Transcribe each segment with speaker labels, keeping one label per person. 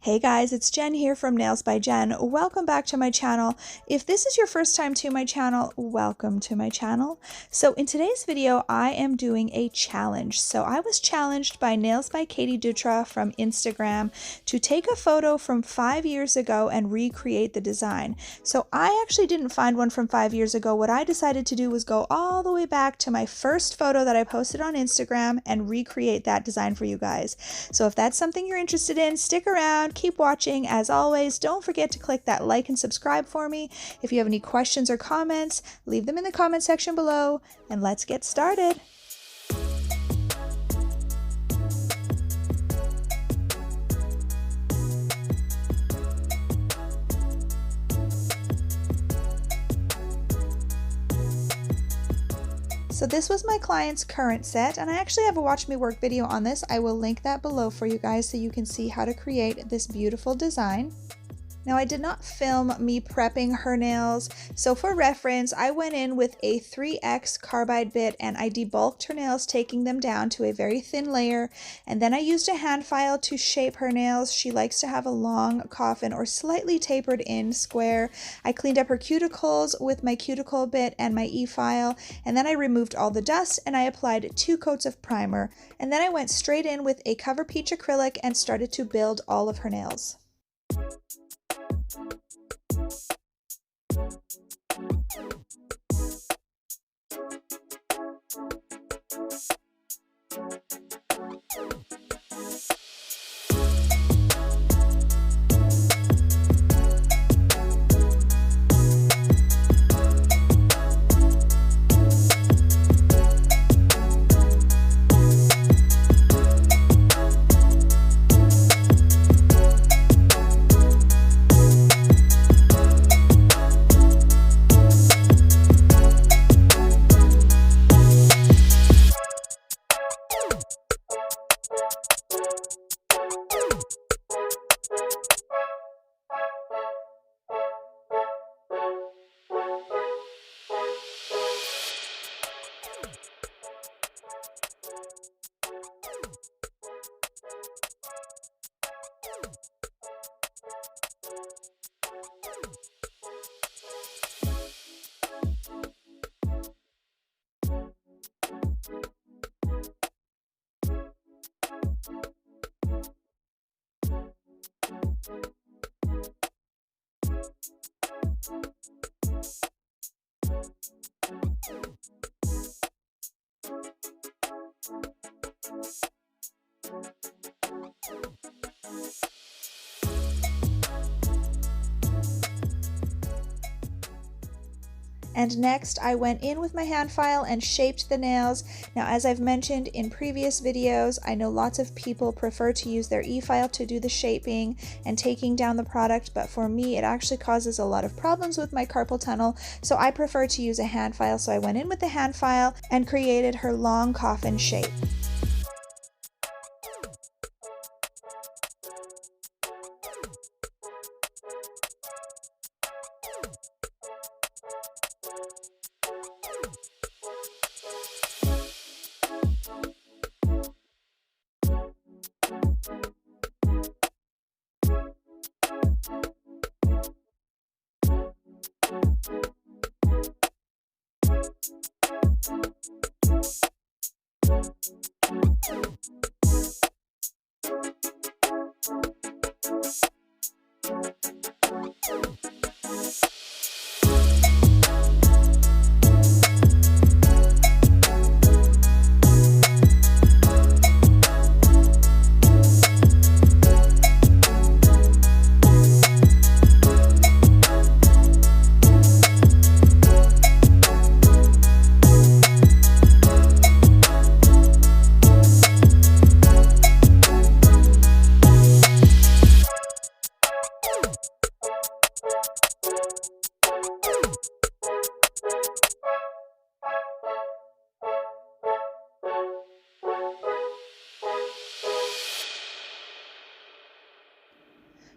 Speaker 1: Hey guys, it's Jen here from Nails by Jen. Welcome back to my channel. If this is your first time to my channel, welcome to my channel. So in today's video, I am doing a challenge. So I was challenged by Nails by Katie Dutra from Instagram to take a photo from 5 years ago and recreate the design. So I actually didn't find one from 5 years ago. What I decided to do was go all the way back to my first photo that I posted on Instagram and recreate that design for you guys. So if that's something you're interested in, stick around. Keep watching. As always, don't forget to click that like and subscribe for me. If you have any questions or comments, leave them in the comment section below, and let's get started. So this was my client's current set, and I actually have a watch me work video on this. I will link that below for you guys so you can see how to create this beautiful design. Now I did not film me prepping her nails, so for reference I went in with a 3X carbide bit and I debulked her nails, taking them down to a very thin layer, and then I used a hand file to shape her nails. She likes to have a long coffin or slightly tapered in square. I cleaned up her cuticles with my cuticle bit and my e-file, and then I removed all the dust and I applied 2 coats of primer, and then I went straight in with a cover peach acrylic and started to build all of her nails. And next I went in with my hand file and shaped the nails. Now, as I've mentioned in previous videos, I know lots of people prefer to use their e-file to do the shaping and taking down the product, but for me it actually causes a lot of problems with my carpal tunnel, so I prefer to use a hand file. So I went in with the hand file and created her long coffin shape.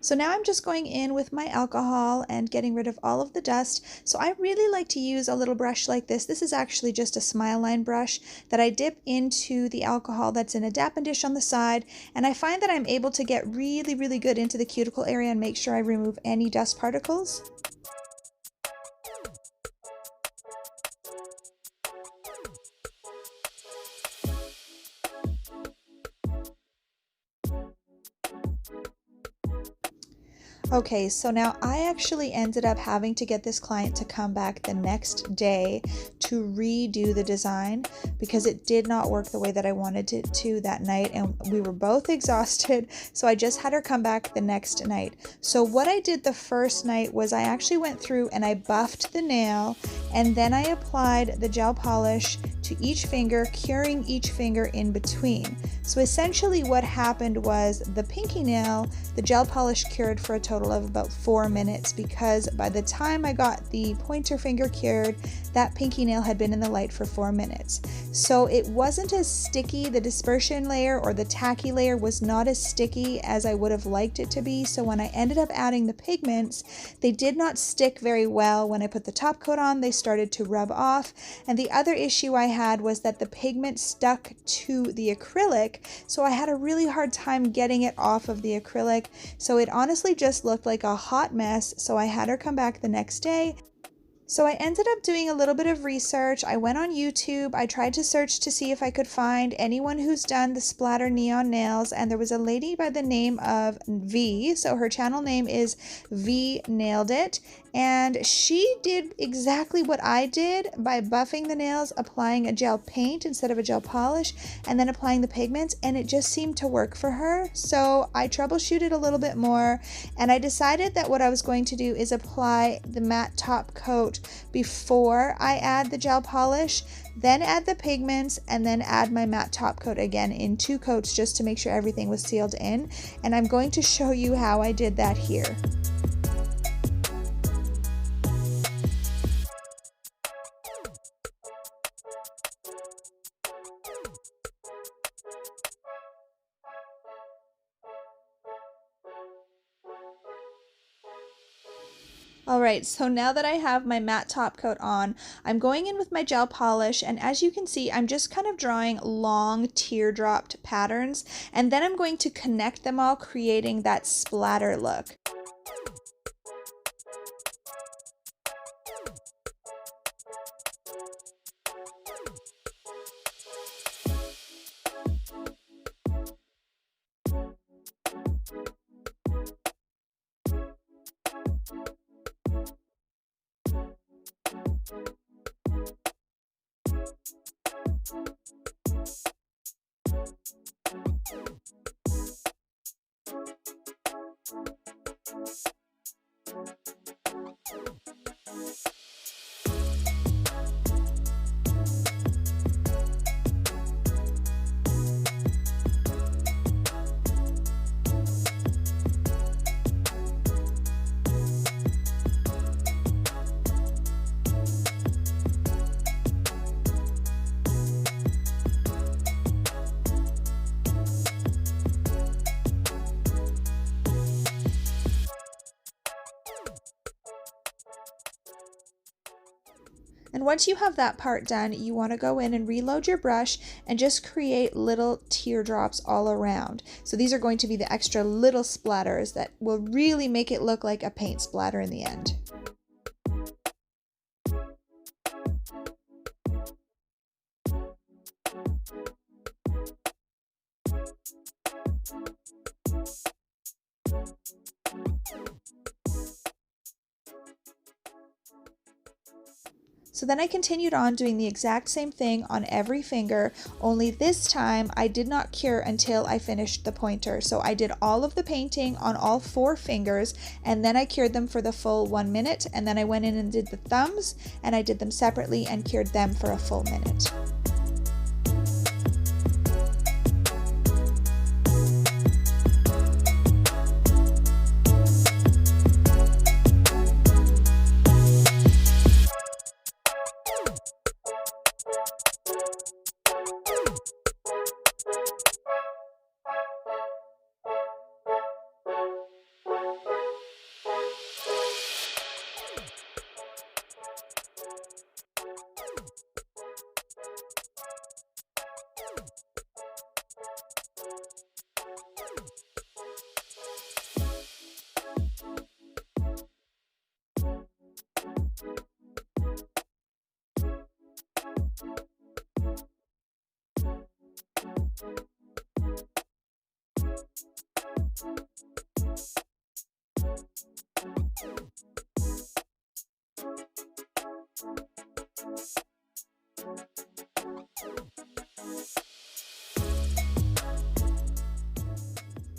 Speaker 1: So now I'm just going in with my alcohol and getting rid of all of the dust. So I really like to use a little brush like this. This is actually just a smile line brush that I dip into the alcohol that's in a dappen dish on the side. And I find that I'm able to get really, really good into the cuticle area and make sure I remove any dust particles. Okay, so now I actually ended up having to get this client to come back the next day to redo the design because it did not work the way that I wanted it to that night, and we were both exhausted, so I just had her come back the next night. So what I did the first night was I actually went through and I buffed the nail, and then I applied the gel polish to each finger, curing each finger in between. So essentially what happened was the pinky nail, the gel polish cured for a total of about 4 minutes, because by the time I got the pointer finger cured, that pinky nail had been in the light for 4 minutes. So it wasn't as sticky. The dispersion layer or the tacky layer was not as sticky as I would have liked it to be. So when I ended up adding the pigments, they did not stick very well. When I put the top coat on, they started to rub off. And the other issue I had was that the pigment stuck to the acrylic, so I had a really hard time getting it off of the acrylic. So it honestly just looked like a hot mess. So I had her come back the next day. So I ended up doing a little bit of research. I went on YouTube. I tried to search to see if I could find anyone who's done the splatter neon nails, and there was a lady by the name of V. So her channel name is V Nailed It, and she did exactly what I did by buffing the nails, applying a gel paint instead of a gel polish, and then applying the pigments, and it just seemed to work for her. So I troubleshooted a little bit more, and I decided that what I was going to do is apply the matte top coat before I add the gel polish, then add the pigments, and then add my matte top coat again in 2 coats just to make sure everything was sealed in. And I'm going to show you how I did that here. Alright, so now that I have my matte top coat on, I'm going in with my gel polish, and as you can see, I'm just kind of drawing long teardropped patterns, and then I'm going to connect them all, creating that splatter look. And once you have that part done, you want to go in and reload your brush and just create little teardrops all around. So these are going to be the extra little splatters that will really make it look like a paint splatter in the end. So then I continued on doing the exact same thing on every finger, only this time I did not cure until I finished the pointer. So I did all of the painting on all 4 fingers, and then I cured them for the full 1 minute, and then I went in and did the thumbs, and I did them separately and cured them for a full minute.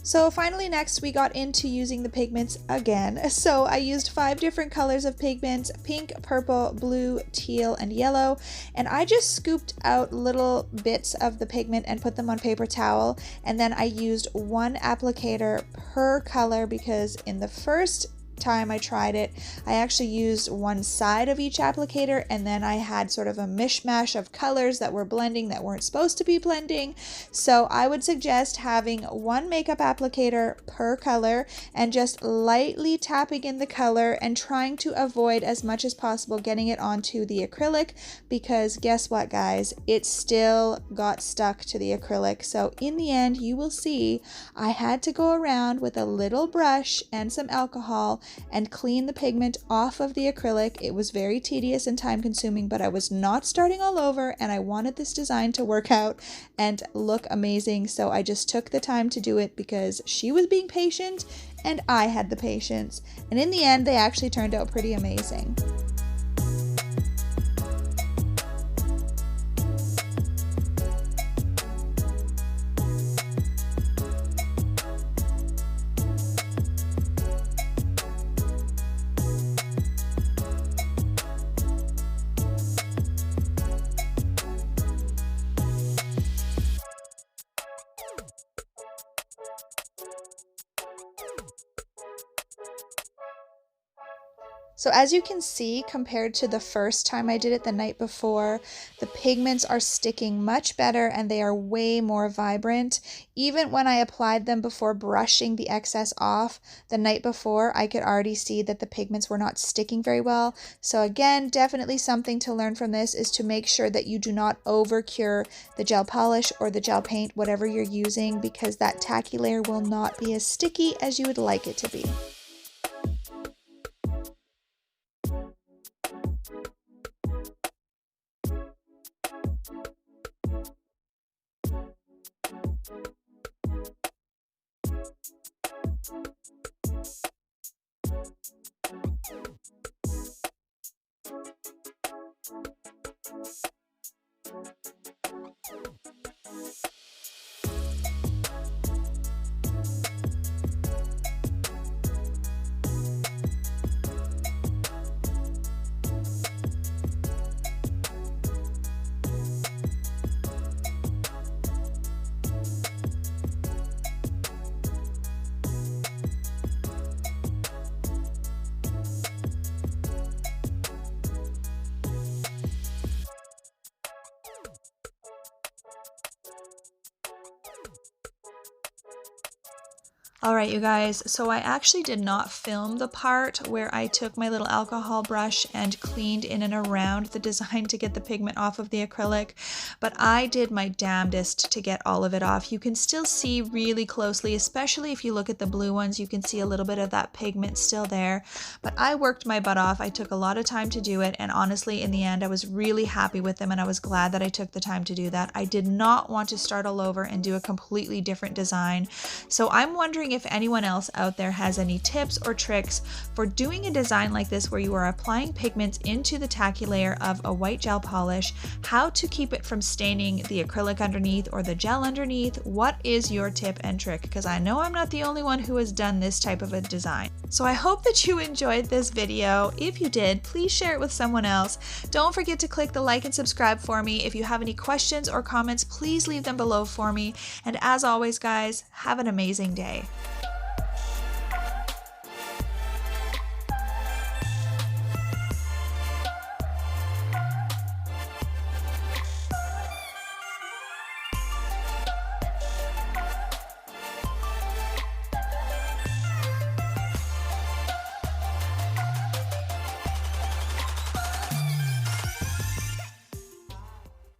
Speaker 1: So finally next we got into using the pigments again. So I used 5 different colors of pigments: pink, purple, blue, teal, and yellow. And I just scooped out little bits of the pigment and put them on paper towel. And then I used 1 applicator per color, because in the first time I tried it, I actually used 1 side of each applicator, and then I had sort of a mishmash of colors that were blending that weren't supposed to be blending. So I would suggest having 1 makeup applicator per color and just lightly tapping in the color and trying to avoid as much as possible getting it onto the acrylic, because guess what guys, it still got stuck to the acrylic. So in the end, you will see I had to go around with a little brush and some alcohol and clean the pigment off of the acrylic. It was very tedious and time consuming, but I was not starting all over, and I wanted this design to work out and look amazing. So I just took the time to do it because she was being patient and I had the patience. And in the end, they actually turned out pretty amazing. So as you can see, compared to the first time I did it the night before, the pigments are sticking much better and they are way more vibrant. Even when I applied them before brushing the excess off the night before, I could already see that the pigments were not sticking very well. So again, definitely something to learn from this is to make sure that you do not over cure the gel polish or the gel paint, whatever you're using, because that tacky layer will not be as sticky as you would like it to be. All right, you guys, so I actually did not film the part where I took my little alcohol brush and cleaned in and around the design to get the pigment off of the acrylic, but I did my damnedest to get all of it off. You can still see really closely, especially if you look at the blue ones, you can see a little bit of that pigment still there, but I worked my butt off. I took a lot of time to do it, and honestly, in the end, I was really happy with them, and I was glad that I took the time to do that. I did not want to start all over and do a completely different design, so I'm wondering if anyone else out there has any tips or tricks for doing a design like this where you are applying pigments into the tacky layer of a white gel polish, how to keep it from staining the acrylic underneath or the gel underneath. What is your tip and trick? Because I know I'm not the only one who has done this type of a design. So I hope that you enjoyed this video. If you did, please share it with someone else. Don't forget to click the like and subscribe for me. If you have any questions or comments, please leave them below for me. And as always, guys, have an amazing day.